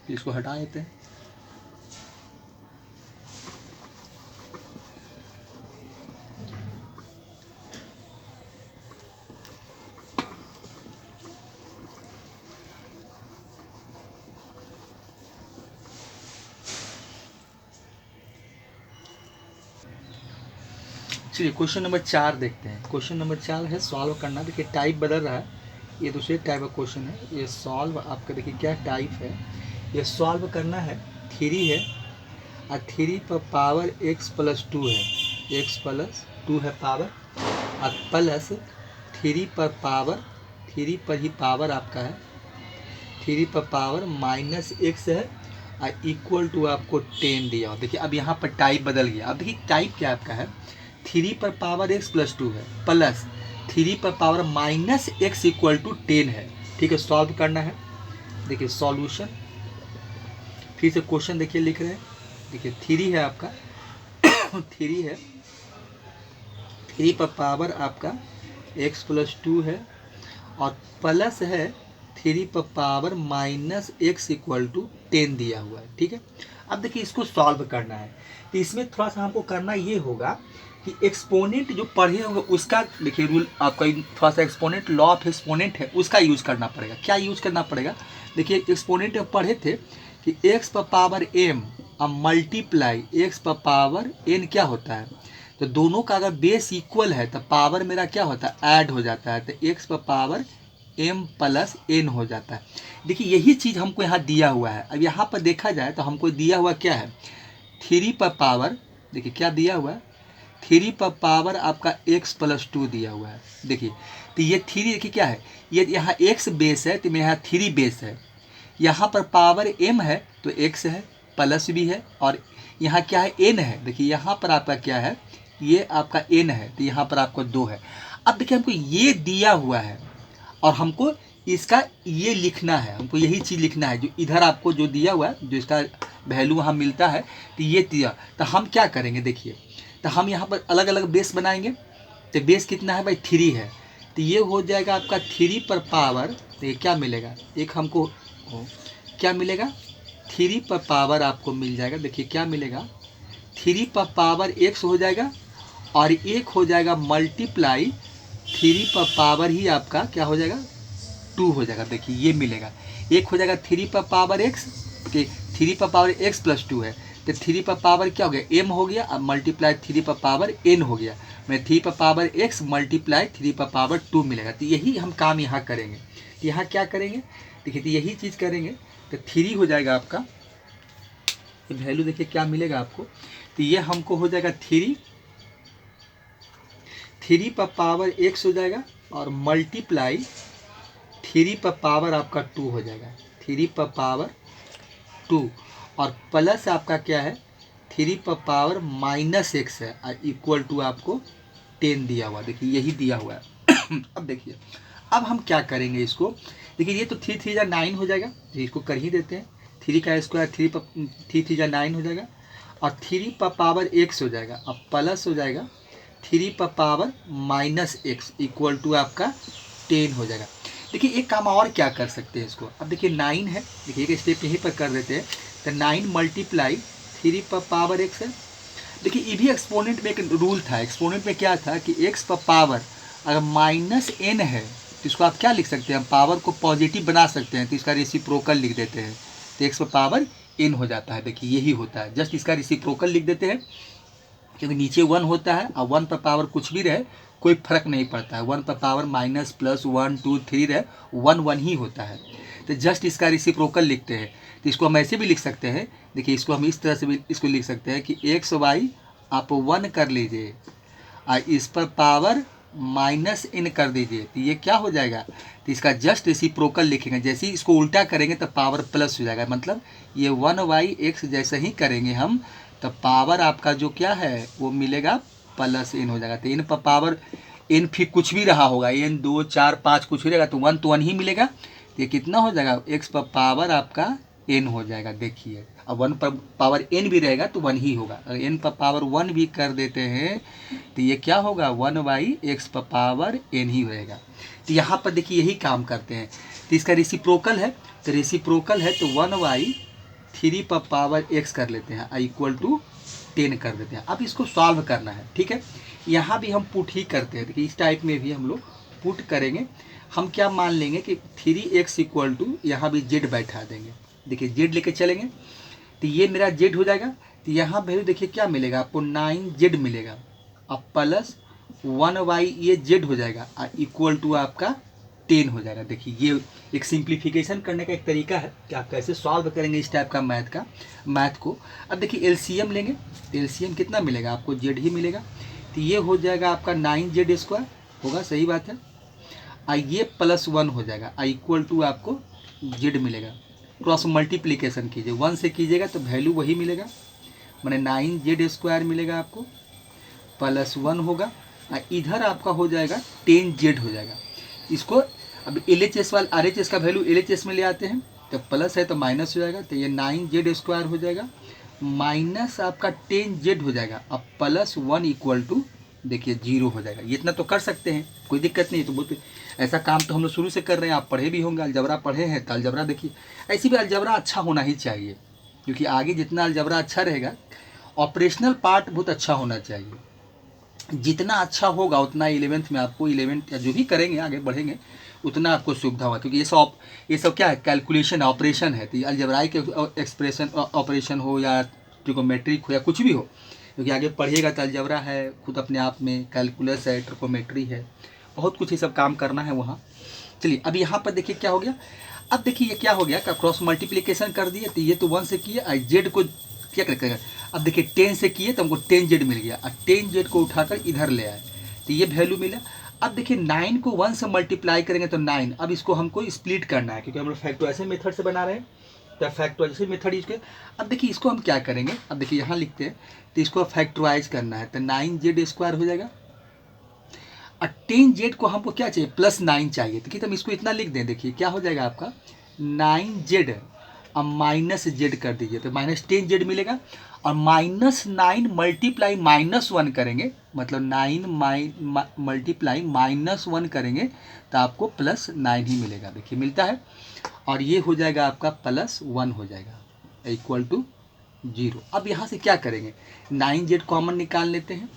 तो इसको हटा देते हैं। चलिए क्वेश्चन नंबर 4 देखते हैं। क्वेश्चन नंबर 4 है सॉल्व करना। देखिए टाइप बदल रहा है, ये दूसरे टाइप का क्वेश्चन है। ये सॉल्व आपका देखिए क्या टाइप है, ये सॉल्व करना है। 3 है और 3 पर पावर x प्लस 2 है, x प्लस 2 है पावर, और प्लस 3 पर पावर, 3 पर ही पावर आपका है, 3 पर पावर माइनस x है और इक्वल टू आपको 10 दिया हो। देखिए अब यहाँ पर टाइप बदल गया। अब देखिए टाइप क्या आपका है, 3 पर पावर x प्लस 2 है प्लस 3 पर power minus x equal to 10 है। ठीक है, सॉल्व करना है। देखिए सॉल्यूशन, फिर से क्वेश्चन देखिए लिख रहे हैं। देखिए 3 है आपका 3 है, 3 पर पावर आपका x प्लस 2 है और प्लस है 3 पर power minus x equal to 10 दिया हुआ है। ठीक है, अब देखिए इसको सॉल्व करना है। तो इसमें थोड़ा सा हमको करना ये होगा कि एक्सपोनेंट जो पढ़े होंगे उसका देखिए रूल आपका थोड़ा सा एक्सपोनेंट, लॉ ऑफ एक्सपोनेंट है उसका यूज़ करना पड़ेगा। क्या यूज़ करना पड़ेगा, देखिए एक्सपोनेंट पढ़े थे कि x पर पावर m और मल्टीप्लाई x पर पावर n क्या होता है, तो दोनों का अगर बेस इक्वल है तो पावर मेरा क्या होता है, ऐड हो जाता है, तो x पर पावर m प्लस n हो जाता है। देखिए यही चीज़ हमको यहाँ दिया हुआ है। अब यहाँ पर देखा जाए तो हमको दिया हुआ क्या है, 3 पर पावर, देखिए क्या दिया हुआ है, 3 पर पावर आपका x प्लस 2 दिया हुआ है। देखिए तो ये 3 देखिए क्या है, ये यहाँ x बेस है तो मेरे यहाँ 3 बेस है, यहाँ पर पावर m है तो x है, प्लस भी है, और यहाँ क्या है n है। देखिए यहाँ पर आपका क्या है, ये आपका n है तो यहाँ पर आपको 2 है। अब देखिए हमको ये दिया हुआ है और हमको इसका ये लिखना है, हमको यही चीज़ लिखना है जो इधर आपको जो दिया हुआ है, जो इसका वैल्यू वहाँ मिलता है तो ये दिया। तो हम क्या करेंगे, देखिए तो हम यहाँ पर अलग अलग बेस बनाएंगे। तो बेस कितना है भाई, 3 है, तो ये हो जाएगा आपका 3 पर पावर, तो ये क्या मिलेगा, एक हमको क्या मिलेगा, 3 पर पावर आपको मिल जाएगा। देखिए क्या मिलेगा, 3 पर पावर x हो जाएगा और एक हो जाएगा मल्टीप्लाई 3 पर पावर ही आपका क्या हो जाएगा, 2 हो जाएगा। देखिए ये मिलेगा, एक हो जाएगा 3 पर पावर x, ओके 3 पर पावर x प्लस 2 है तो 3 पर पावर क्या हो गया, m हो गया, अब मल्टीप्लाई 3 पर पावर n हो गया, मैं 3 पर पावर x मल्टीप्लाई 3 पर पावर 2 मिलेगा। तो यही हम काम यहाँ करेंगे। तो यहाँ क्या करेंगे, देखिए तो यही चीज़ करेंगे, तो 3 हो जाएगा आपका, ये वैल्यू देखिए क्या मिलेगा आपको, तो ये हमको हो जाएगा 3 पर पावर x हो जाएगा और मल्टीप्लाई 3 पर पावर आपका 2 हो जाएगा, 3 पर पावर 2 और प्लस आपका क्या है, 3 पर पावर माइनस x है और इक्वल टू आपको 10 दिया हुआ। देखिए यही दिया हुआ है। अब देखिए अब हम क्या करेंगे इसको, देखिए ये तो 3 3 9 हो जाएगा, इसको कर ही देते हैं। 3 का स्क्वायर 3 3 9 हो जाएगा और 3 पर पावर x हो जाएगा, अब प्लस हो जाएगा 3 पर power minus x equal to आपका 10 हो जाएगा। देखिए एक काम और क्या कर सकते हैं इसको, अब देखिए 9 है, देखिए एक स्टेप यहीं पर कर देते हैं, तो 9 मल्टीप्लाई 3 पर पावर x है। देखिए ये भी एक्सपोनेंट में एक रूल था, एक्सपोनेंट में क्या था कि x पर पावर अगर माइनस n है तो इसको आप क्या लिख सकते हैं, हम पावर को पॉजिटिव बना सकते हैं, तो इसका रेसिप्रोकल लिख देते हैं, तो x पर पावर n हो जाता है। देखिए यही होता है, जस्ट इसका रेसिप्रोकल लिख देते हैं, क्योंकि नीचे 1 होता है और 1 पर पावर कुछ भी रहे कोई फर्क नहीं पड़ता है, 1 पर पावर माइनस प्लस 1 2 3 रहे 1 1 ही होता है, तो जस्ट इसका रेसिप्रोकल लिखते हैं। तो इसको हम ऐसे भी लिख सकते हैं, देखिए इसको हम इस तरह से भी इसको लिख सकते हैं कि एक्स वाई आप 1 कर लीजिए और इस पर पावर माइनस n कर दीजिए, तो ये क्या हो जाएगा, तो इसका जस्ट रेसिप्रोकल लिखेंगे, जैसे ही इसको उल्टा करेंगे तो पावर प्लस हो जाएगा, मतलब ये 1/x जैसे ही करेंगे हम तो पावर आपका जो क्या है वो मिलेगा प्लस n हो जाएगा। तो n पर पावर n फिर कुछ भी रहा होगा, n 2 4 5 कुछ भी रहेगा तो 1 तो 1 ही मिलेगा, तो ये कितना हो जाएगा, x पर पावर आपका n हो जाएगा। देखिए अब 1 पर पावर n भी रहेगा तो 1 ही होगा, अगर n पर पावर 1 भी कर देते हैं तो ये क्या होगा 1/x पर पावर n ही रहेगा। तो यहाँ पर देखिए यही काम करते हैं, तो इसका रेसिप्रोकल है, तो रेसिप्रोकल है तो 1/x 3 पर पावर x कर लेते हैं इक्वल टू 10 कर देते हैं। अब इसको सॉल्व करना है, ठीक है। यहाँ भी हम पुट ही करते हैं, देखिए इस टाइप में भी हम लोग पुट करेंगे। हम क्या मान लेंगे कि 3x इक्वल टू यहाँ भी z बैठा देंगे, देखिए z लेके चलेंगे तो ये मेरा z हो जाएगा। तो यहाँ वैल्यू देखिए क्या मिलेगा आपको 9z मिलेगा, अब प्लस 1y ये z हो जाएगा इक्वल टू आपका 10 हो जाएगा। देखिए ये एक सिंप्लीफिकेशन करने का एक तरीका है कि आप कैसे सॉल्व करेंगे इस टाइप का मैथ को। अब देखिए एलसीएम लेंगे तो एलसीएम कितना मिलेगा आपको, z ही मिलेगा। तो ये हो जाएगा आपका 9z² होगा, सही बात है। ये प्लस 1 हो जाएगा इक्वल टू आपको z मिलेगा। क्रॉस मल्टीप्लिकेशन कीजिए, 1 से कीजिएगा तो वैल्यू वही मिलेगा, मैंने 9z² मिलेगा आपको प्लस 1 होगा। इधर आपका हो जाएगा 10z हो जाएगा। इसको अब LHS वाला RHS का वैल्यू LHS में ले आते हैं तो प्लस है तो माइनस हो जाएगा, तो ये 9z² हो जाएगा माइनस आपका 10z हो जाएगा, अब प्लस 1 इक्वल टू देखिए 0 हो जाएगा। ये इतना तो कर सकते हैं, कोई दिक्कत नहीं है। तो बोलते ऐसा काम तो हम लोग शुरू से कर रहे हैं, आप पढ़े भी होंगे, अलजबरा पढ़े हैं तो अलजबरा देखिए ऐसी भी अलजबरा अच्छा होना ही चाहिए, क्योंकि आगे जितना अलजबरा अच्छा रहेगा ऑपरेशनल पार्ट बहुत अच्छा होना चाहिए। जितना अच्छा होगा उतना 11th में आपको 11th या जो भी करेंगे आगे बढ़ेंगे उतना आपको सुविधा होगा, क्योंकि ये सब क्या है, कैलकुलेशन ऑपरेशन है। तो अलजबराई एक्सप्रेशन ऑपरेशन हो या ट्रिकोमेट्रिक हो या कुछ भी हो, क्योंकि आगे पढ़िएगा तो अलजबरा है खुद अपने आप में, कैलकुलस है, ट्रिकोमेट्री है, बहुत कुछ ये सब काम करना है वहाँ। चलिए अब यहाँ पर देखिए क्या हो गया। अब देखिए ये क्या हो गया, क्रॉस मल्टीप्लिकेशन कर दिए तो ये तो 1 से किए, जेड को क्या करेगा, अब देखिए 10 से किए तो हमको 10z मिल गया, और 10z को उठाकर इधर ले आए तो ये वैल्यू मिला। अब देखिए 9 को 1 से मल्टीप्लाई करेंगे तो 9, अब इसको हमको स्प्लिट करना है क्योंकि हम लोग फैक्टराइजेशन मेथड से बना रहे हैं, तो फैक्टराइजेशन मेथड यूज के। अब देखिए इसको हम क्या करेंगे, अब देखिए यहाँ लिखते हैं तो इसको फैक्टराइज करना है तो 9z² हो जाएगा, और 10z को हमको क्या चाहिए प्लस 9 चाहिए, तो हम इसको इतना लिख दें, देखिए क्या हो जाएगा आपका 9z अब माइनस z कर दीजिए तो माइनस 10z मिलेगा, और -9 मल्टीप्लाई -1 करेंगे, मतलब 9 मल्टीप्लाई -1 करेंगे तो आपको +9 ही मिलेगा, देखिए मिलता है। और ये हो जाएगा आपका +1 हो जाएगा इक्वल टू 0। अब यहाँ से क्या करेंगे, 9z कॉमन निकाल लेते हैं,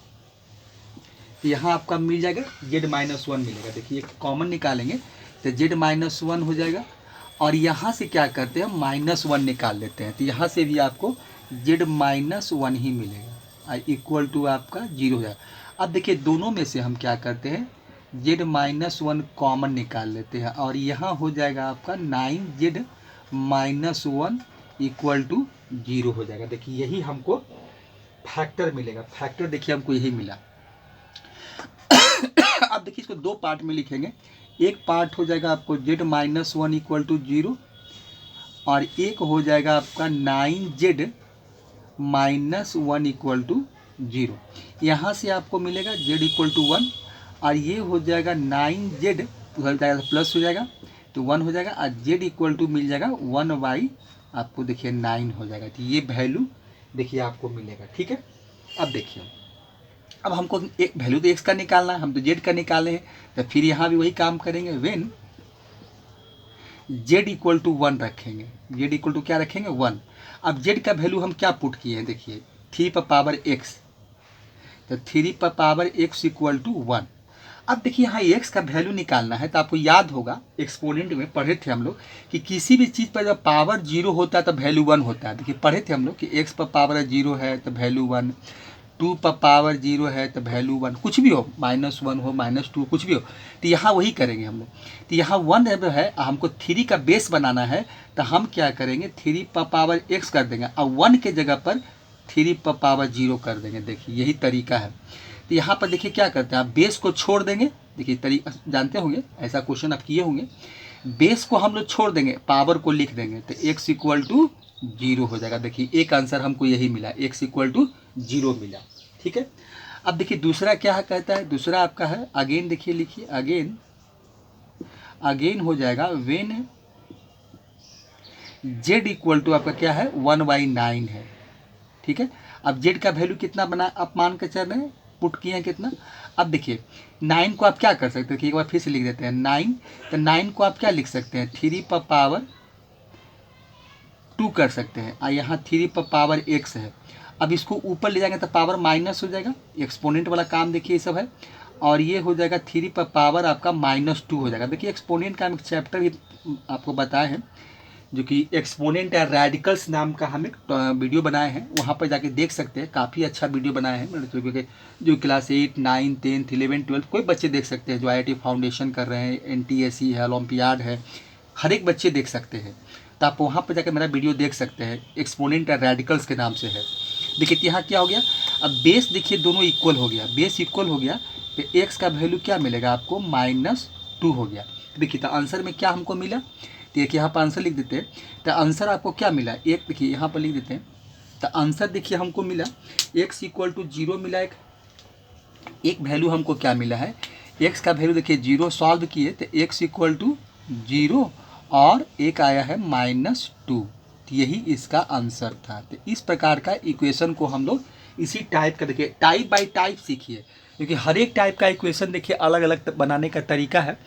यहाँ आपका मिल जाएगा z-1 मिलेगा, देखिए कॉमन निकालेंगे तो z-1 हो जाएगा, और यहाँ से क्या करते हैं -1 निकाल लेते हैं तो यहाँ से भी आपको z-1 ही मिलेगा इक्वल टू आपका 0 हो जाएगा। अब देखिए दोनों में से हम क्या करते हैं z-1 कॉमन निकाल लेते हैं, और यहाँ हो जाएगा आपका 9z-1 इक्वल टू 0 हो जाएगा। देखिए यही हमको फैक्टर मिलेगा, फैक्टर देखिए हमको यही मिला। अब देखिए इसको दो पार्ट में लिखेंगे, एक पार्ट हो जाएगा आपको z-1 इक्वल टू 0, और एक हो जाएगा आपका 9z-1 इक्वल टू 0। यहाँ से आपको मिलेगा z इक्वल टू 1, और ये हो जाएगा 9z उधर जाएगा प्लस हो जाएगा तो 1 हो जाएगा, और z इक्वल टू मिल जाएगा 1/, आपको देखिए 9 हो जाएगा। तो ये वैल्यू देखिए आपको मिलेगा, ठीक है। अब देखिए अब हमको एक वैल्यू तो x का निकालना है, हम तो z का निकाले हैं, तो फिर यहाँ भी वही काम करेंगे, व्हेन z इक्वल टू 1 रखेंगे, z इक्वल टू क्या रखेंगे 1। अब z का वैल्यू हम क्या पुट किए हैं, देखिए 3 पर पावर x, तो 3 पर पावर x इक्वल टू 1। अब देखिए यहाँ x का वैल्यू निकालना है, तो आपको याद होगा एक्सपोनेंट में पढ़े थे हम लोग कि किसी भी चीज़ पर जब पावर 0 होता है तो वैल्यू 1 होता है। देखिए पढ़े थे हम लोग कि x पर पावर 0 है तो वैल्यू 1, 2 पर पावर 0 है तो वैल्यू 1, कुछ भी हो -1 हो -2 कुछ भी हो, तो यहाँ वही करेंगे हम लोग। तो यहाँ 1 है, हमको 3 का बेस बनाना है, तो हम क्या करेंगे 3 पर पावर x कर देंगे, और 1 के जगह पर 3 पर पावर 0 कर देंगे। देखिए यही तरीका है। तो यहाँ पर देखिए क्या करते हैं, आप बेस को छोड़ देंगे, देखिए तरीका जानते होंगे, ऐसा क्वेश्चन आप किए होंगे, बेस को हम लोग छोड़ देंगे, पावर को लिख देंगे तो x इक्वल टू 0 हो जाएगा। देखिए एक आंसर हमको यही मिला, x इक्वल टू 0 मिला, ठीक है। अब देखिए दूसरा क्या कहता है, दूसरा आपका है अगेन, देखिए लिखिए अगेन हो जाएगा व्हेन z इक्वल टू आपका क्या है 1/9 है, ठीक है। अब z का वैल्यू कितना बना आप मान के चल रहे हैं, पुट किए हैं कितना। अब देखिए 9 को आप क्या कर सकते हैं, एक बार फिर से लिख देते हैं 9, तो 9 को आप क्या लिख सकते हैं 3 पर पावर 2 कर सकते हैं। और यहाँ 3 पर पावर x है। अब इसको ऊपर ले जाएंगे तो पावर माइनस हो जाएगा, एक्सपोनेंट वाला काम देखिए ये सब है। और ये हो जाएगा 3 पर पावर आपका -2 हो जाएगा। देखिए एक्सपोनेंट का हम एक चैप्टर भी आपको बताए हैं, जो कि एक्सपोनेंट या रेडिकल्स नाम का हम एक वीडियो बनाए हैं, वहाँ पर जाके देख सकते हैं। काफ़ी अच्छा वीडियो बनाए हैं, मतलब जो क्लास 8, 9, 10, 11, 12 कोई बच्चे देख सकते हैं, जो IIT फाउंडेशन कर रहे हैं, NTSE है, ओलंपियाड है, हर एक बच्चे देख सकते हैं। तो आप वहाँ पर जाकर मेरा वीडियो देख सकते हैं, एक्सपोनेंट या रेडिकल्स के नाम से है। देखिए यहाँ क्या हो गया, अब बेस देखिए दोनों इक्वल हो गया, बेस इक्वल हो गया तो एक्स का वैल्यू क्या मिलेगा आपको, -2 हो गया। देखिए तो आंसर में क्या हमको मिला, तो एक यहाँ पर आंसर लिख देते हैं। तो आंसर आपको क्या मिला, एक देखिए यहाँ पर लिख देते हैं। तो आंसर देखिए हमको मिला x = 0 मिला, एक वैल्यू हमको क्या मिला है, x का वैल्यू देखिए 0 सॉल्व किए तो x = 0 और एक आया है -2। तो यही इसका आंसर था। तो इस प्रकार का इक्वेशन को हम लोग इसी टाइप का देखिए टाइप बाय टाइप सीखिए, क्योंकि हर एक टाइप का इक्वेशन देखिए अलग अलग बनाने का तरीका है।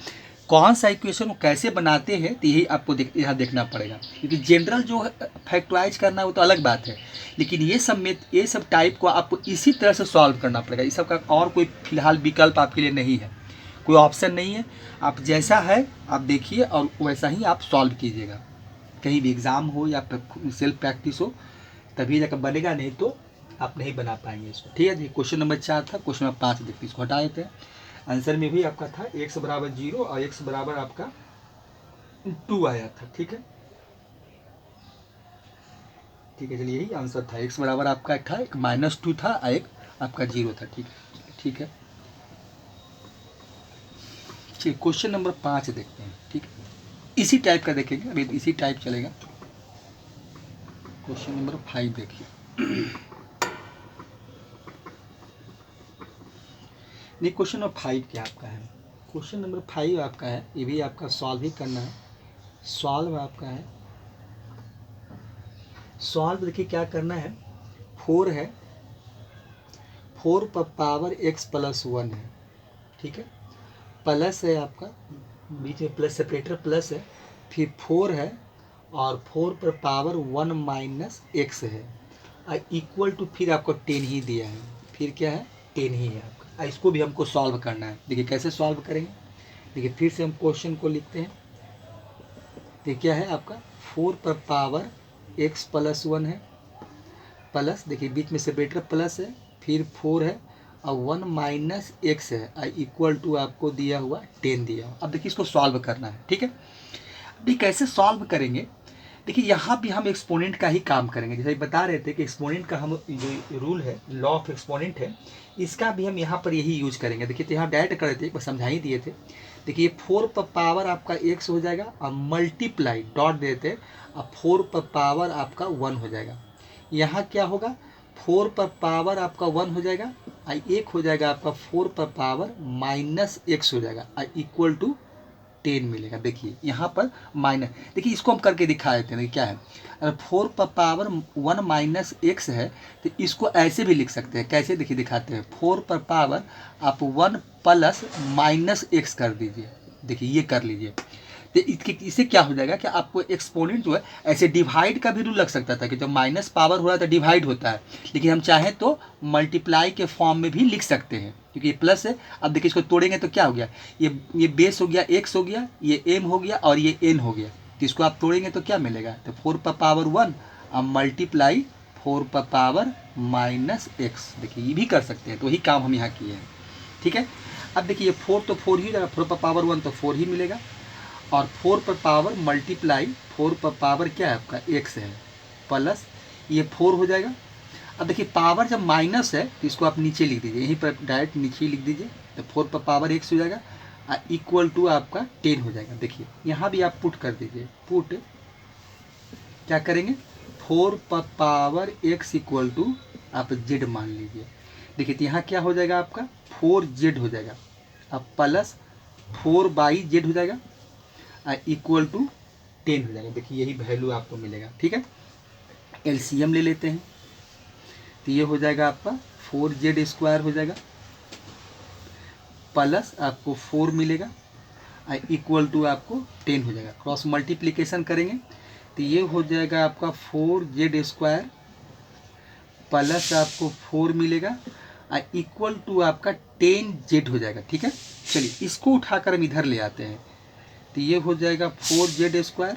कौन सा इक्वेशन को कैसे बनाते हैं तो यही आपको यहाँ देखना पड़ेगा, क्योंकि जनरल जो फैक्टराइज करना है वो तो अलग बात है, लेकिन ये सब टाइप को आपको इसी तरह से सॉल्व करना पड़ेगा। इस सब का और कोई फिलहाल विकल्प आपके लिए नहीं है, कोई ऑप्शन नहीं है। आप जैसा है आप देखिए और वैसा ही आप सॉल्व कीजिएगा। कहीं भी एग्ज़ाम हो या सेल्फ प्रैक्टिस हो तभी जाकर बनेगा, नहीं तो आप नहीं बना पाएंगे इसको। ठीक है जी, क्वेश्चन नंबर 4 था। क्वेश्चन नंबर 5 देखिए, इसको हटा देते हैं। आंसर में भी आपका था x = 0 और x बराबर आपका 2 आया था। ठीक है, ठीक है, चलिए यही आंसर था। x बराबर आपका था एक -2 था और एक आपका 0 था। ठीक है, ठीक है, चलिए क्वेश्चन नंबर 5 देखते हैं। ठीक है, इसी टाइप का देखेंगे, अभी इसी टाइप चलेगा। क्वेश्चन नंबर 5 देखिए। नहीं, क्वेश्चन नंबर 5 क्या आपका है, क्वेश्चन नंबर 5 आपका है, ये भी आपका सॉल्व ही करना है। सॉल्व आपका है, सॉल्व देखिए क्या करना है, 4 है, 4 पर पावर x + 1 है। ठीक है, प्लस है आपका, बीच में प्लस सेपरेटर प्लस है, फिर 4 है और 4 पर पावर 1 - x है, इक्वल टू फिर आपको 10 ही दिया है, फिर क्या है 10 ही है आपका। इसको भी हमको सॉल्व करना है। देखिए कैसे सॉल्व करेंगे, देखिए फिर से हम क्वेश्चन को लिखते हैं। देखिए क्या है आपका, 4 पर पावर x + 1 है, प्लस देखिए बीच में सेपरेटर प्लस है, फिर 4 है और 1 - x है, इक्वल टू आपको दिया हुआ 10 दिया हुआ। अब देखिए इसको सॉल्व करना है। ठीक है, अभी कैसे सॉल्व करेंगे, देखिए यहाँ भी हम एक्सपोनेंट का ही काम करेंगे। जैसे बता रहे थे कि एक्सपोनेंट का हम जो रूल है, लॉ ऑफ एक्सपोनेंट है, इसका भी हम यहाँ पर यही यूज करेंगे। देखिए तो यहाँ डायरेक्ट कर रहे थे, समझा ही दिए थे। देखिए 4 पर पावर आपका x हो जाएगा और मल्टीप्लाई डॉट देते और 4 पर पावर आपका 1 हो जाएगा। यहाँ क्या होगा, 4 पर पावर आपका 1 हो जाएगा और एक हो जाएगा आपका 4 पर पावर -x हो जाएगा, इक्वल टू 10 मिलेगा। देखिए यहाँ पर माइनस, देखिए इसको हम करके दिखा देते हैं। क्या है, अगर 4 पर पावर 1 - x है तो इसको ऐसे भी लिख सकते हैं। कैसे, देखिए दिखाते हैं। 4 पर पावर आप 1 + -x कर दीजिए, देखिए ये कर लीजिए। तो इससे क्या हो जाएगा कि आपको एक्सपोनेंट जो है ऐसे डिवाइड का भी रूल लग सकता था कि जब माइनस पावर हो रहा है तो डिवाइड होता है, लेकिन हम चाहें तो मल्टीप्लाई के फॉर्म में भी लिख सकते हैं, क्योंकि ये प्लस है। अब देखिए इसको तोड़ेंगे तो क्या हो गया, ये बेस हो गया x हो गया, ये m हो गया और ये n हो गया। तो इसको आप तोड़ेंगे तो क्या मिलेगा, तो 4 पर पावर 1 अब मल्टीप्लाई 4 पर पावर -x। देखिए ये भी कर सकते हैं, तो वही काम हम यहाँ किए हैं। ठीक है, अब देखिए ये 4 तो 4 ही रहेगा, 4 पर पावर 1 तो 4 ही मिलेगा, और 4 पर पावर मल्टीप्लाई 4 पर पावर क्या है आपका x है, प्लस ये 4 हो जाएगा। अब देखिए पावर जब माइनस है तो इसको आप नीचे लिख दीजिए, यहीं पर डायरेक्ट नीचे लिख दीजिए, तो 4 पर पावर x हो जाएगा इक्वल टू आपका 10 हो जाएगा। देखिए यहाँ भी आप पुट कर दीजिए, पुट क्या करेंगे, 4 पर पावर x इक्वल टू आप z मान लीजिए। देखिए तो यहाँ क्या हो जाएगा आपका 4z हो जाएगा, अब प्लस 4/z हो जाएगा इक्वल टू 10 हो जाएगा। देखिए यही वैल्यू आपको मिलेगा। ठीक है, एलसीएम ले लेते हैं, तो ये हो जाएगा आपका 4z² हो जाएगा, प्लस आपको 4 मिलेगा इक्वल टू आपको 10 हो जाएगा। क्रॉस मल्टीप्लिकेशन करेंगे तो ये हो जाएगा आपका 4z² प्लस आपको 4 मिलेगा इक्वल टू आपका 10z हो जाएगा। ठीक है, चलिए इसको उठाकर हम इधर ले आते हैं। तो ये हो जाएगा 4z²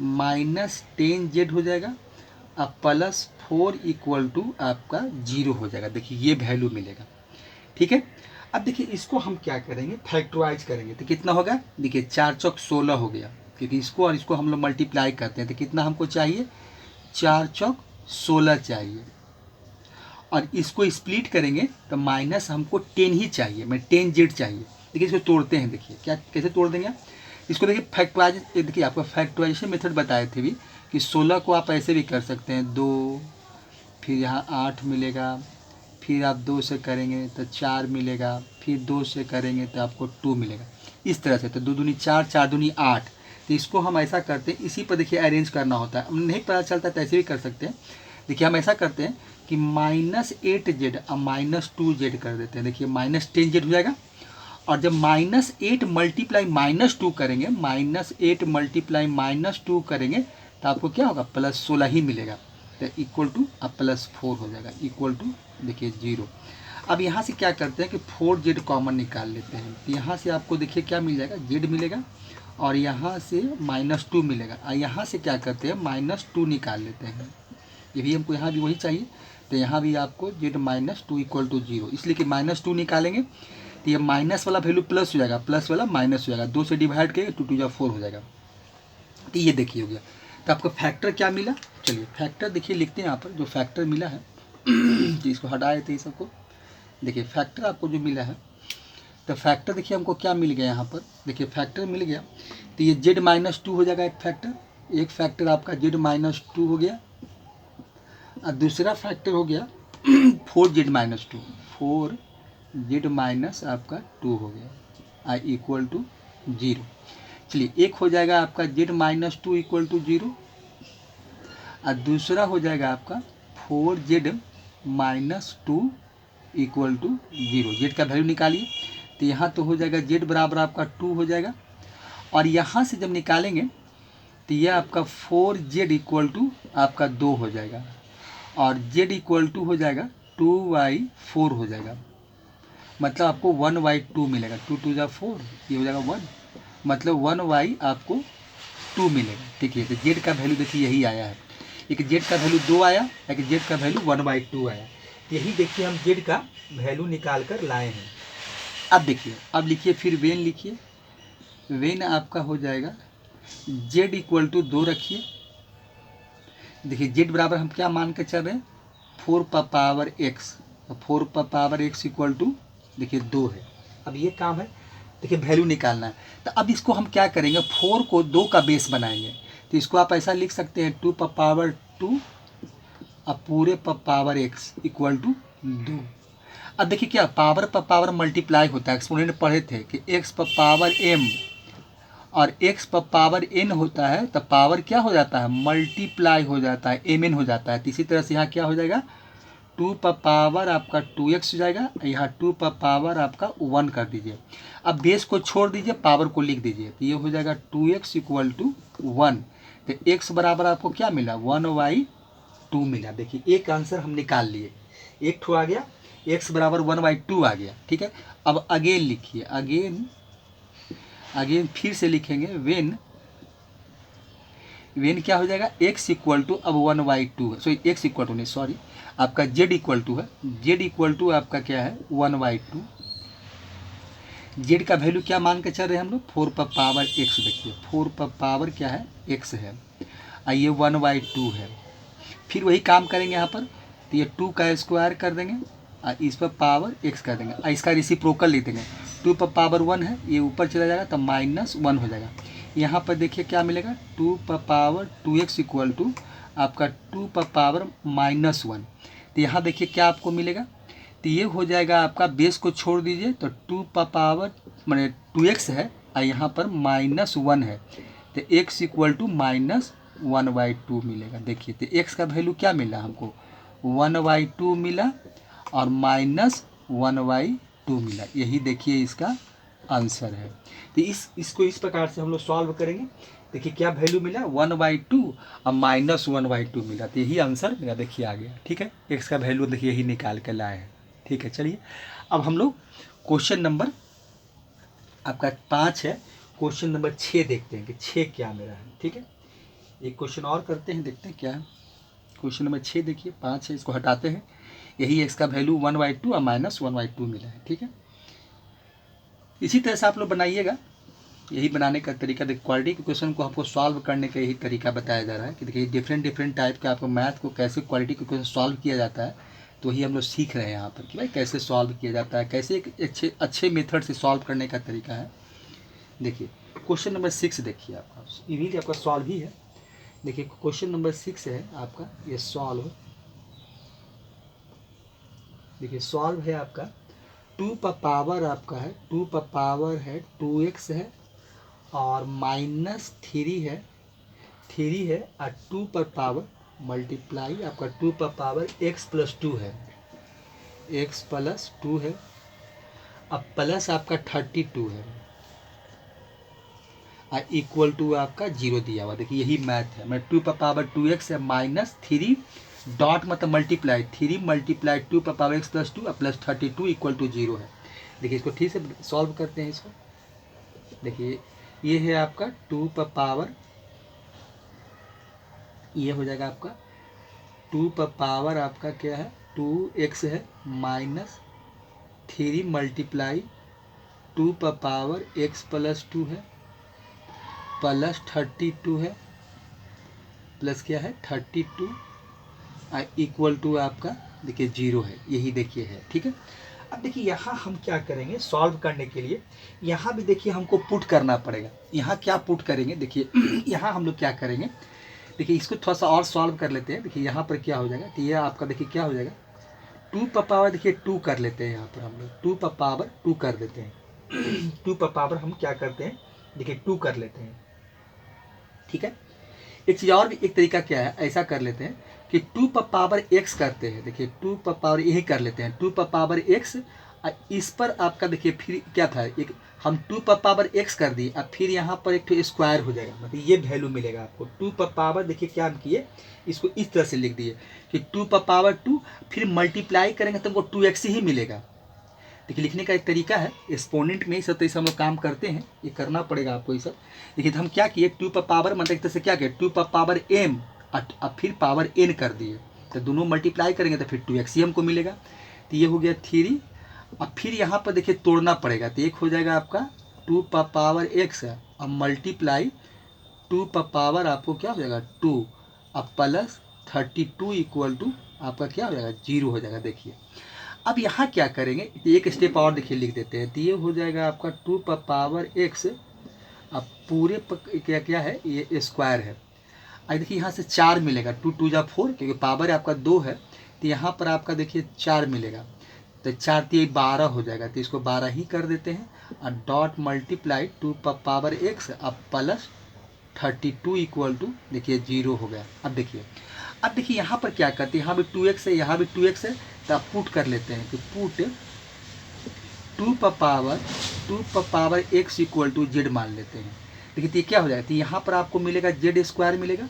माइनस 10z हो जाएगा अब प्लस 4 इक्वल टू आपका 0 हो जाएगा। देखिए ये वैल्यू मिलेगा। ठीक है, अब देखिए इसको हम क्या करेंगे, फैक्टराइज करेंगे। तो कितना होगा, देखिए 4 चौक 16 हो गया, क्योंकि इसको और इसको हम लोग मल्टीप्लाई करते हैं। तो कितना हमको चाहिए, 4 चौक 16 चाहिए। और इसको स्प्लिट करेंगे तो माइनस हमको 10 ही चाहिए, मैं 10z चाहिए। देखिए इसको तोड़ते हैं, देखिए क्या कैसे तोड़ देंगे इसको। देखिए फैक्टराइज, देखिए आपको फैक्टराइजेशन मेथड बताए थे भी कि 16 को आप ऐसे भी कर सकते हैं 2, फिर यहाँ 8 मिलेगा, फिर आप 2 से करेंगे तो 4 मिलेगा, फिर 2 से करेंगे तो आपको 2 मिलेगा, इस तरह से। तो 2 दूनी 4, 4 दूनी 8। तो इसको हम ऐसा करते हैं, इसी पर देखिए अरेंज करना होता है, नहीं पता चलता तो ऐसे भी कर सकते हैं। देखिए हम ऐसा करते हैं कि -8z और -2z कर देते हैं। देखिए -10z हो जाएगा। और जब -8 मल्टीप्लाई -2 करेंगे, -8 मल्टीप्लाई -2 करेंगे तो आपको क्या होगा, +16 ही मिलेगा। तो इक्वल टू अब +4 हो जाएगा, इक्वल टू देखिए 0। अब यहाँ से क्या करते हैं कि 4z कॉमन निकाल लेते हैं। तो यहाँ से आपको देखिए क्या मिल जाएगा, z मिलेगा और यहाँ से -2 मिलेगा। और यहाँ से क्या करते हैं, -2 निकाल लेते हैं। ये भी हमको यहाँ भी वही चाहिए। तो यहाँ भी आपको z -2 इक्वल टू 0, इसलिए कि -2 निकालेंगे तो ये माइनस वाला वैल्यू प्लस हो जाएगा, प्लस वाला माइनस हो जाएगा। 2 से डिवाइड करेंगे 2 2 4 हो जाएगा। तो ये देखिए हो गया। तो आपको फैक्टर क्या मिला, चलिए फैक्टर देखिए लिखते हैं यहाँ पर। जो फैक्टर मिला है तो इसको हटाए थे, सबको देखिए फैक्टर आपको जो मिला है। तो फैक्टर देखिए हमको क्या मिल गया यहाँ पर, देखिए फैक्टर मिल गया। तो ये z -2 हो जाएगा एक फैक्टर आपका z -2 हो गया। और दूसरा फैक्टर हो गया 4z -2, 4z माइनस आपका 2 हो गया इक्वल टू 0। चलिए एक हो जाएगा आपका z -2 इक्वल टू 0 और दूसरा हो जाएगा आपका 4z -2 इक्वल टू 0। z का वैल्यू निकालिए। तो यहाँ तो हो जाएगा z बराबर आपका 2 हो जाएगा। और यहाँ से जब निकालेंगे तो यह आपका 4z इक्वल टू आपका 2 हो जाएगा और z इक्वल टू हो जाएगा 2/4 हो जाएगा। मतलब आपको 1/2 मिलेगा। 2 2 जा 4, ये हो जाएगा 1, मतलब 1/ आपको 2 मिलेगा। ठीक है, तो z का वैल्यू देखिए यही आया है। एक z का वैल्यू 2 आया, एक z का वैल्यू 1/2 आया। यही देखिए हम z का वैल्यू निकाल कर लाए हैं। अब देखिए, अब लिखिए फिर वेन लिखिए। वेन आपका हो जाएगा z इक्वल टू 2 रखिए। देखिए z बराबर हम क्या मान के चल रहे हैं, 4 power x। 4 power x equal to देखिए 2 है। अब ये काम है, देखिए वैल्यू निकालना है। तो अब इसको हम क्या करेंगे, 4 को 2 का बेस बनाएंगे। तो इसको आप ऐसा लिख सकते हैं 2 पावर 2 अब पूरे पावर x इक्वल टू 2। अब देखिए क्या पावर पावर मल्टीप्लाई होता है। एक्सपोनेंट पढ़े थे कि x पावर m और x पावर n होता है, तो पावर क्या हो जाता है, मल्टीप्लाई हो जाता है, mn हो जाता है। तो इसी तरह से यहाँ क्या हो जाएगा, 2 पावर आपका 2x हो जाएगा, यहाँ 2 पावर आपका 1 कर दीजिए। अब बेस को छोड़ दीजिए, पावर को लिख दीजिए। तो ये हो जाएगा 2x इक्वल टू 1। तो x बराबर आपको क्या मिला, 1/2 मिला। देखिए एक आंसर हम निकाल लिए, एक ठो आ गया, x बराबर 1/2 आ गया। ठीक है, अब अगेन लिखिए, अगेन फिर से लिखेंगे वेन क्या हो जाएगा, x इक्वल टू अब 1/2 है। सॉरी x इक्वल टू नहीं, सॉरी आपका z इक्वल टू है, z इक्वल टू आपका क्या है 1/2। z का वैल्यू क्या मान के चल रहे हैं हम लोग, 4 पावर x। देखिए 4 पावर क्या है, x है, ये 1/2 है। फिर वही काम करेंगे यहाँ पर। तो ये 2 का स्क्वायर कर देंगे और इस पर पावर x कर देंगे और इसका रेसिप्रोकल लिख देंगे। 2 पर पावर 1 है, ये ऊपर चला जाएगा तो -1 हो जाएगा। यहाँ पर देखिए क्या मिलेगा, 2 पर पावर 2x इक्वल टू आपका 2 पर पावर -1। तो यहाँ देखिए क्या आपको मिलेगा, तो ये हो जाएगा आपका बेस को छोड़ दीजिए तो 2 पर पावर मैंने 2x है और यहाँ पर -1 है। तो x इक्वल टू -1/2 मिलेगा। देखिए तो x का वैल्यू क्या मिला हमको, 1/2 मिला और -1/2 मिला। यही देखिए इसका आंसर है। तो इसको इस प्रकार से हम लोग सॉल्व करेंगे। देखिए क्या वैल्यू मिला 1/2 और -1/2 मिला, तो यही आंसर मेरा देखिए आ गया। ठीक है, एक्स का वैल्यू देखिए यही निकाल के लाए हैं। ठीक है, चलिए अब हम लोग क्वेश्चन नंबर आपका 5 है, क्वेश्चन नंबर 6 देखते हैं कि 6 क्या मेरा है। ठीक है, एक क्वेश्चन और करते हैं, देखते हैं क्या है। क्वेश्चन नंबर 6 देखिए, 5 है, इसको हटाते हैं। यही एक्स का वैल्यू 1/2 और -1/2 मिला है। ठीक है, इसी तरह से आप लोग बनाइएगा। यही बनाने का तरीका, देखिए क्वालिटी के क्वेश्चन को आपको सॉल्व करने का यही तरीका बताया जा रहा है कि देखिए डिफरेंट टाइप का आपको मैथ को कैसे क्वालिटी के क्वेश्चन सॉल्व किया जाता है। तो वही हम लोग सीख रहे हैं यहाँ पर कि भाई कैसे सॉल्व किया जाता है, कैसे एक अच्छे मेथड से सॉल्व करने का तरीका है। देखिए क्वेश्चन नंबर 6 देखिए आपका, ये भी आपका सॉल्व ही है। देखिए क्वेश्चन नंबर 6 है आपका, ये सॉल्व, देखिए सॉल्व है आपका 2 का पावर आपका है, 2 का पावर है 2x है और -3 है, 3 है और 2 पर पावर मल्टीप्लाई आपका 2 पर पावर x+2 है, x+2 है। अब प्लस आपका 32 है और इक्वल टू आपका 0 दिया हुआ। देखिए यही मैथ है, मैं 2 पर पावर 2x है -3 डॉट मतलब मल्टीप्लाई 3 × 2 पर पावर x+2 और +32 इक्वल टू 0 है। देखिए इसको ठीक से सॉल्व करते हैं इसको। देखिए ये है आपका 2 पर पावर, ये हो जाएगा आपका 2 पर पावर आपका क्या है 2x है -3 × 2 पर पावर x+2 है +32 है प्लस क्या है 32 इक्वल टू आपका देखिए 0 है, यही देखिए है। ठीक है, अब देखिए यहाँ हम क्या करेंगे सॉल्व करने के लिए, यहाँ भी देखिए हमको पुट करना पड़ेगा। यहाँ क्या पुट करेंगे देखिए यहाँ हम लोग क्या करेंगे, देखिए इसको थोड़ा सा और सॉल्व कर लेते हैं। देखिए यहाँ पर क्या हो जाएगा, तो ये आपका देखिए क्या हो जाएगा 2 पर पावर देखिए 2 कर लेते हैं, यहाँ पर हम लोग 2 पर पावर 2 कर देते हैं 2 पर पावर हम क्या करते हैं देखिए 2 कर लेते हैं। ठीक है, एक चीज़ और भी, एक तरीका क्या है, ऐसा कर लेते हैं कि 2 पर पावर x करते हैं। देखिए 2 पर पावर यही कर लेते हैं 2 पर पावर x, इस पर आपका देखिए फिर क्या था, एक हम 2 पर पावर x कर दिए, अब फिर यहाँ पर एक तो स्क्वायर हो जाएगा, मतलब ये वैल्यू मिलेगा आपको 2 पर पावर। देखिए क्या हम किए, इसको इस तरह से लिख दिए कि 2 पर पावर 2 फिर मल्टीप्लाई करेंगे तो हमको 2x ही मिलेगा। देखिए लिखने का एक तरीका है, एक्सपोनेंट में ही सब हम लोग काम करते हैं, ये करना पड़ेगा आपको ये सब। देखिए तो हम क्या किए 2 पर पावर मतलब एक तरह से क्या किए 2 पर पावर m अब फिर पावर n कर दिए, तो दोनों मल्टीप्लाई करेंगे तो फिर 2x ही हमको मिलेगा। तो ये हो गया 3, अब फिर यहाँ पर देखिए तोड़ना पड़ेगा, तो एक हो जाएगा आपका 2 पर पावर x है अब मल्टीप्लाई 2 पर पावर आपको क्या हो जाएगा 2 अब +32 इक्वल टू आपका क्या हो जाएगा 0 हो जाएगा। देखिए अब यहाँ क्या करेंगे, एक स्टेप और देखिए लिख देते हैं, तो ये हो जाएगा आपका 2 पर पावर x, अब पूरे क्या क्या है ये स्क्वायर है। अब देखिए यहाँ से 4 मिलेगा, 2 2 जा 4, क्योंकि पावर आपका 2 है तो यहाँ पर आपका देखिए 4 मिलेगा, तो 4 3 12 हो जाएगा, तो इसको 12 ही कर देते हैं और डॉट मल्टीप्लाई 2 पर पावर x अब +32 इक्वल टू देखिए 0 हो गया। अब देखिए यहाँ पर क्या करते हैं, यहाँ भी 2x है यहाँ भी 2x है, तो आप पुट कर लेते हैं कि पुट 2 पर power x equal to Z मान लेते हैं। देखिए ये क्या हो जाएगा, तो यहाँ पर आपको मिलेगा जेड स्क्वायर मिलेगा,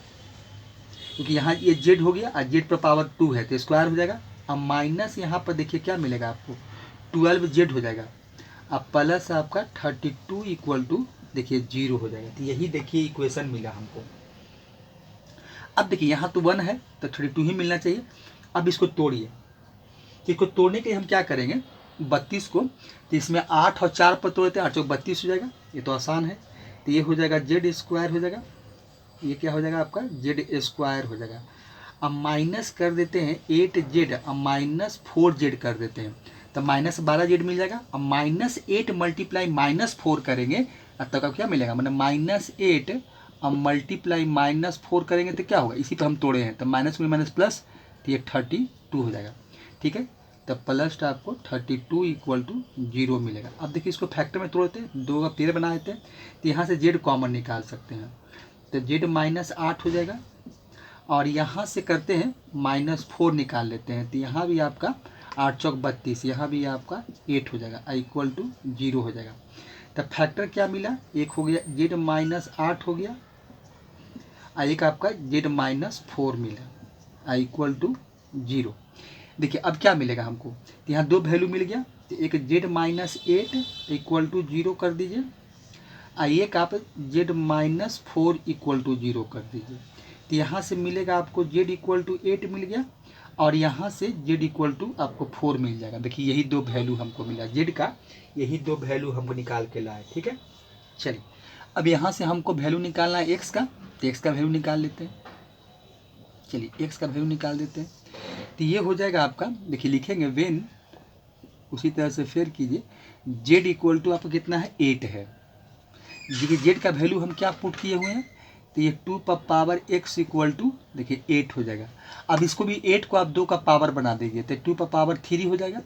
क्योंकि यहाँ ये जेड हो गया और जेड पर पावर 2 है तो स्क्वायर हो जाएगा। अब माइनस यहाँ पर देखिए क्या मिलेगा आपको 12 जेड हो जाएगा, अब प्लस आपका 32 इक्वल टू देखिए 0 हो जाएगा। तो यही देखिए इक्वेशन मिला हमको। अब देखिए यहाँ तो 1 है तो 32 ही मिलना चाहिए। अब इसको तोड़िए, तो इसको तोड़ने के लिए हम क्या करेंगे 32 को, तो इसमें 8 और 4 पर तोड़ते हैं, 8 चौक 32 हो जाएगा, ये तो आसान है। तो ये हो जाएगा जेड स्क्वायर हो जाएगा, ये क्या हो जाएगा आपका जेड स्क्वायर हो जाएगा। अब माइनस कर देते हैं 8z अब -4z कर देते हैं, तो -12 जेड मिल जाएगा। अब -8 मल्टीप्लाई -4 करेंगे तब का क्या मिलेगा, मतलब -8 अब मल्टीप्लाई -4 करेंगे तो क्या होगा, इसी पर हम तोड़े हैं तो माइनस में माइनस प्लस, तो ये 32 हो जाएगा। ठीक है, तो प्लस आपको 32 इक्वल टू 0 मिलेगा। अब देखिए इसको फैक्टर में तोड़ते हैं, 2 का 13 बना देते हैं, तो यहाँ से जेड कॉमन निकाल सकते हैं, तो जेड -8 हो जाएगा और यहाँ से करते हैं -4 निकाल लेते हैं, तो यहाँ भी आपका 8 चौक 32, यहाँ भी आपका 8 हो जाएगा इक्वल टू 0 हो जाएगा। तो फैक्टर क्या मिला, एक हो गया z-8 हो गया, और एक आपका z-4 मिला, आई इक्वल टू 0। देखिए अब क्या मिलेगा हमको, तो यहाँ 2 वैल्यू मिल गया, तो एक z-8 इक्वल टू 0 कर दीजिए, और एक आप z-4 इक्वल टू 0 कर दीजिए। तो यहाँ से मिलेगा आपको z इक्वल टू 8 मिल गया, और यहाँ से z इक्वल टू आपको 4 मिल जाएगा। देखिए यही 2 वैल्यू हमको मिला, z का यही 2 वैल्यू हमको निकाल के लाए। ठीक है, चलिए अब यहाँ से हमको वैल्यू निकालना है x का, तो x का वैल्यू निकाल लेते हैं। चलिए x का वैल्यू निकाल देते हैं, तो ये हो जाएगा आपका, देखिए लिखेंगे वेन, उसी तरह से फिर कीजिए, z इक्वल टू आपका कितना है 8 है। देखिए z का वैल्यू हम क्या पुट किए हुए हैं, तो ये 2 का पावर x इक्वल टू देखिए 8 हो जाएगा। अब इसको भी 8 को आप 2 का पावर बना दीजिए, तो 2 का पावर 3 हो जाएगा,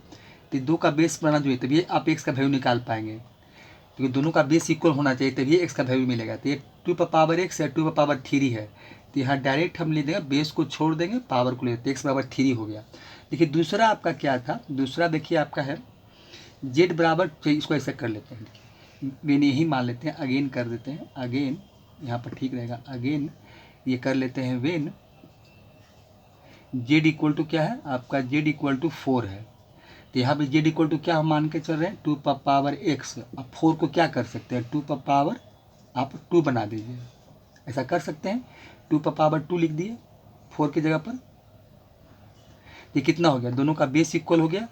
तो 2 का बेस बना दीजिए, तभी आप x का वैल्यू निकाल पाएंगे, क्योंकि दोनों का बेस इक्वल होना चाहिए, तभी x का वैल्यू मिलेगा। तो ये 2 का पावर x है, 2 का पावर 3 है, तो यहाँ डायरेक्ट हम ले देंगे, बेस को छोड़ देंगे, पावर को ले देते, x बराबर 3 हो गया। देखिए दूसरा आपका क्या था, दूसरा देखिए आपका है z बराबर, इसको ऐसे कर लेते हैं, वेन यही मान लेते हैं, अगेन कर देते हैं, अगेन यहाँ पर ठीक रहेगा, अगेन ये कर लेते हैं वेन z इक्वल टू क्या है आपका, z इक्वल टू 4 है, तो यहाँ पे z इक्वल टू क्या हम मान के चल रहे हैं 2 पर पावर x। अब 4 को क्या कर सकते हैं, 2 पर पावर आप 2 बना दीजिए, ऐसा कर सकते हैं, 2 पर पावर 2 लिख दिए 4 की जगह पर। ये कितना हो गया, दोनों का बेस इक्वल हो गया,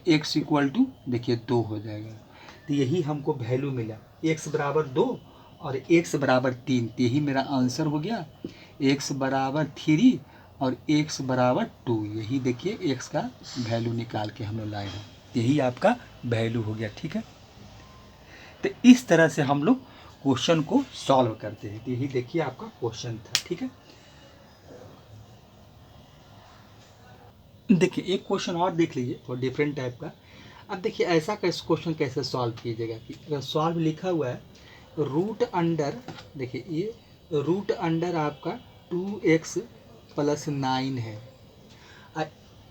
x इक्वल टू देखिए 2 हो जाएगा। तो यही हमको वैल्यू मिला, x बराबर 2 और x बराबर 3, तो यही मेरा आंसर हो गया, x बराबर 3 और x बराबर 2। यही देखिए x का वैल्यू निकाल के हम लोग लाए हैं, यही आपका वैल्यू हो गया। ठीक है, तो इस तरह से हम लोग क्वेश्चन को सॉल्व करते हैं। तो यही देखिए आपका क्वेश्चन था। ठीक है, देखिए एक क्वेश्चन और देख लीजिए थोड़ा डिफरेंट टाइप का। अब देखिए ऐसा क्वेश्चन कैसे सॉल्व कीजिएगा कि अगर सॉल्व लिखा हुआ है रूट अंडर, देखिए ये रूट अंडर आपका 2x प्लस 9 है,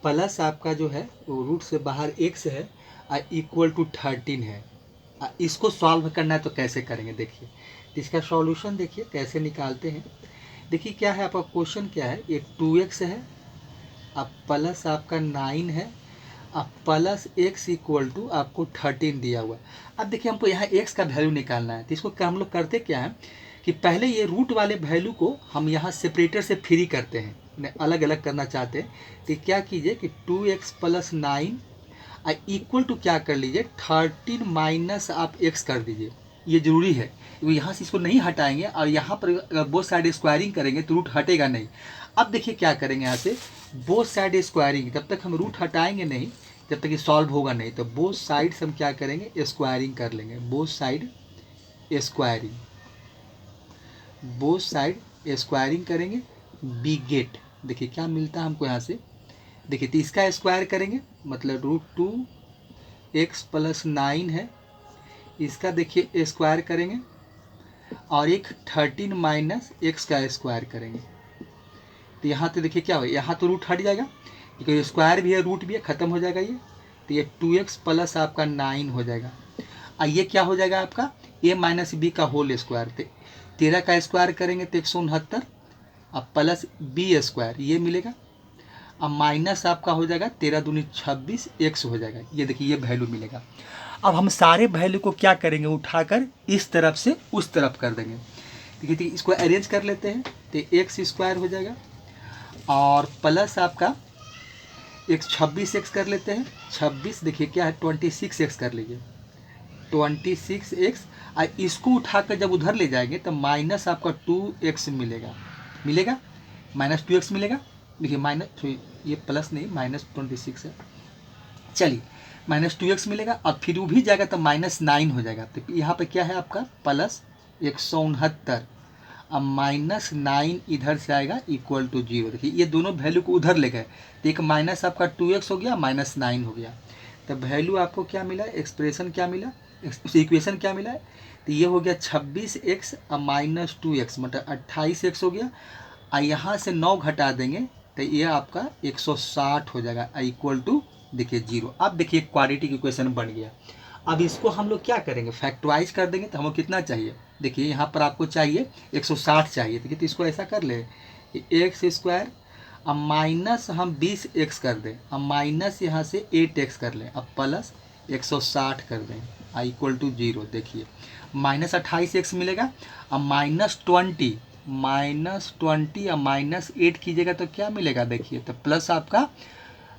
प्लस आपका जो है वो रूट से बाहर x है, इक्वल टू 13 है। इसको सॉल्व करना है तो कैसे करेंगे, देखिए इसका सॉल्यूशन देखिए कैसे निकालते हैं। देखिए क्या है आपका क्वेश्चन, क्या है, एक 2x है, अब प्लस आपका 9 है, अब प्लस x इक्वल टू आपको 13 दिया हुआ है। अब देखिए हमको यहाँ x का वैल्यू निकालना है, तो इसको क्या हम लोग करते क्या है कि पहले ये रूट वाले वैल्यू को हम यहाँ सेपरेटर से फ्री करते हैं, अलग अलग करना चाहते हैं। तो क्या कीजिए कि 2x प्लस 9 इक्वल टू क्या कर लीजिए 13 माइनस आप x कर दीजिए, ये जरूरी है, क्योंकि यहाँ से इसको नहीं हटाएंगे और यहाँ पर अगर बोथ साइड स्क्वायरिंग करेंगे तो रूट हटेगा नहीं। अब देखिए क्या करेंगे, यहाँ से बोथ साइड स्क्वायरिंग, जब तक हम रूट हटाएंगे नहीं जब तक ये सॉल्व होगा नहीं, तो बोथ साइड्स हम क्या करेंगे स्क्वायरिंग कर लेंगे, both side squaring, both side squaring करेंगे, बी गेट। देखिए क्या मिलता है हमको यहाँ से, देखिए तो इसका स्क्वायर करेंगे मतलब √2x प्लस 9 है, इसका देखिए स्क्वायर करेंगे और एक 13 माइनस x का स्क्वायर करेंगे। तो यहाँ तो देखिए क्या हो, यहाँ तो रूट हट जाएगा क्योंकि स्क्वायर भी है रूट भी है, ख़त्म हो जाएगा ये, तो ये 2x प्लस आपका 9 हो जाएगा। और ये क्या हो जाएगा आपका a माइनस बी का होल स्क्वायर, 13 का स्क्वायर करेंगे तो 169, अब प्लस बी स्क्वायर ये मिलेगा, अब माइनस आपका हो जाएगा 13 दूनी 26 x हो जाएगा। ये देखिए ये वैल्यू मिलेगा। अब हम सारे वैल्यू को क्या करेंगे, उठाकर इस तरफ से उस तरफ कर देंगे। देखिए इसको अरेंज कर लेते हैं, तो x स्क्वायर हो जाएगा और प्लस आपका 26x कर लेते हैं, 26 देखिए क्या है 26x कर लीजिए, 26x, और इसको उठाकर जब उधर ले जाएंगे तो माइनस आपका 2x मिलेगा माइनस 2x मिलेगा। देखिए माइनस, ये प्लस नहीं माइनस 26 है, चलिए माइनस 2x मिलेगा, अब फिर वो भी जाएगा तो माइनस 9 हो जाएगा। तो यहाँ पे क्या है आपका प्लस 169, अब माइनस 9 इधर से आएगा इक्वल टू 0। देखिए ये दोनों वैल्यू को उधर ले गए, तो एक माइनस आपका 2x हो गया, माइनस 9 हो गया। तो वैल्यू आपको क्या मिला, एक्सप्रेशन क्या मिला, इक्वेशन क्या मिला है, तो ये हो गया 26x और माइनस 2x मतलब 28x हो गया, और यहाँ से 9 घटा देंगे तो ये आपका 160 हो जाएगा इक्वल टू देखिए 0। अब देखिए क्वाड्रेटिक इक्वेशन बन गया। अब इसको हम लोग क्या करेंगे, फैक्टराइज कर देंगे। तो हमको कितना चाहिए, देखिए यहाँ पर आपको चाहिए 160 चाहिए, देखिए तो इसको ऐसा कर ले, एक्स स्क्वायर, अब माइनस हम 20x कर दें, अब माइनस यहाँ से 8x कर लें, अब प्लस 160 कर दें, आई इक्वल टू 0। देखिए माइनस 28x मिलेगा, अब -20 अब -8 कीजिएगा तो क्या मिलेगा, देखिए तो प्लस आपका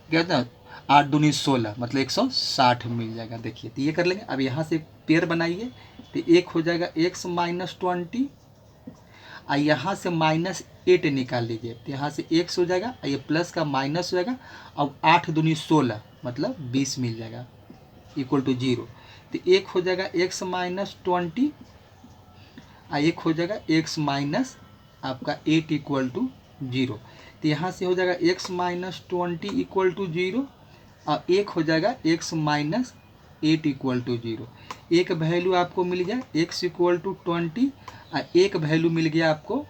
क्या होता है 8 दूनी 16 मतलब 160 मिल जाएगा। देखिए तो ये कर लेंगे। अब यहाँ से पेयर बनाइए तो एक हो जाएगा x -20, और यहाँ से -8 निकाल लीजिए तो यहाँ से x हो जाएगा, ये प्लस का माइनस हो जाएगा। अब 8 दूनी 16 मतलब 20 मिल जाएगा इक्वल टू 0। तो एक हो जाएगा x -20 और एक हो जाएगा x माइनस आपका 8 इक्वल टू 0। तो यहाँ से हो जाएगा x -20 इक्वल टू 0 और एक हो जाएगा x -8 इक्वल टू 0। एक वैल्यू आपको मिल गया x इक्वल टू 20 और एक वैल्यू मिल गया आपको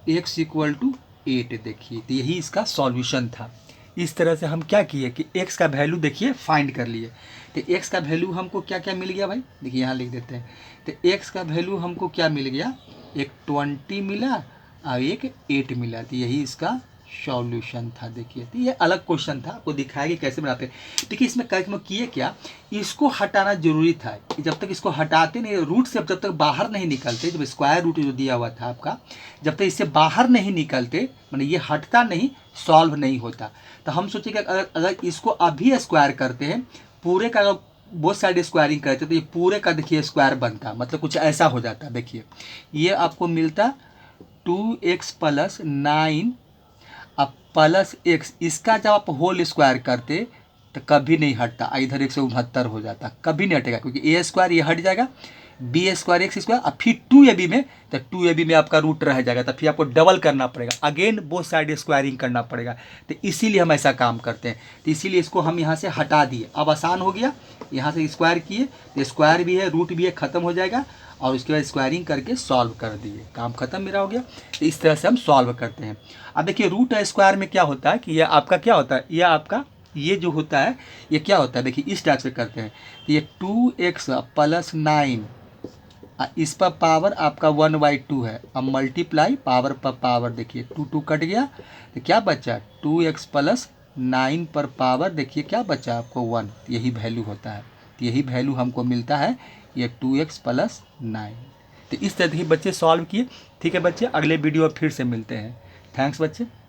x इक्वल टू 8। देखिए तो यही इसका सॉल्यूशन था। इस तरह से हम क्या किए कि x का वैल्यू देखिए फाइंड कर लिए। तो x का वैल्यू हमको क्या क्या मिल गया भाई, देखिए यहाँ लिख देते हैं। तो x का वैल्यू हमको क्या मिल गया, एक 20 मिला और एक 8 मिला। तो यही इसका सॉल्यूशन था। देखिए तो ये अलग क्वेश्चन था, आपको दिखाया कि कैसे बनाते हैं। देखिए इसमें क्या किए, क्या इसको हटाना जरूरी था। जब तक इसको हटाते नहीं, रूट से जब तक बाहर नहीं निकलते, जब स्क्वायर रूट जो दिया हुआ था आपका, जब तक इससे बाहर नहीं निकलते माने ये हटता नहीं, सॉल्व नहीं होता। तो हम सोचे कि अगर इसको अभी स्क्वायर करते हैं, पूरे का अगर बोथ साइड स्क्वायरिंग करते तो ये पूरे का देखिए स्क्वायर बनता, मतलब कुछ ऐसा हो जाता। देखिए ये आपको मिलता 2x + 9 अब प्लस x, इसका जब आप होल स्क्वायर करते तो कभी नहीं हटता, इधर 169 हो जाता, कभी नहीं हटेगा, क्योंकि a स्क्वायर ये हट जाएगा, b स्क्वायर x स्क्वायर, और फिर 2ab में, तो 2ab में आपका रूट रह जाएगा, तो फिर आपको डबल करना पड़ेगा, अगेन बोथ साइड स्क्वायरिंग करना पड़ेगा। तो इसीलिए हम ऐसा काम करते हैं। तो इसीलिए इसको हम यहाँ से हटा दिए, अब आसान हो गया। यहाँ से स्क्वायर किए तो स्क्वायर भी है, रूट भी है, ख़त्म हो जाएगा, और उसके बाद स्क्वायरिंग करके सॉल्व कर दिए, काम खत्म मेरा हो गया। तो इस तरह से हम सॉल्व करते हैं। अब देखिए रूट स्क्वायर में क्या होता है कि यह आपका क्या होता है, यह आपका ये जो होता है ये क्या होता है, देखिए इस टाइप से करते हैं। ये 2x + 9 इस पर पावर आपका 1/2 है, अब मल्टीप्लाई पावर पर पावर, देखिए 2 कट गया तो क्या बचा 2x + 9 पर पावर, देखिए क्या बचा आपको 1। यही वैल्यू होता है, तो यही वैल्यू हमको मिलता है, ये 2x + 9। तो इस तरह देखिए बच्चे सॉल्व किए। ठीक है बच्चे, अगले वीडियो फिर से मिलते हैं। थैंक्स बच्चे।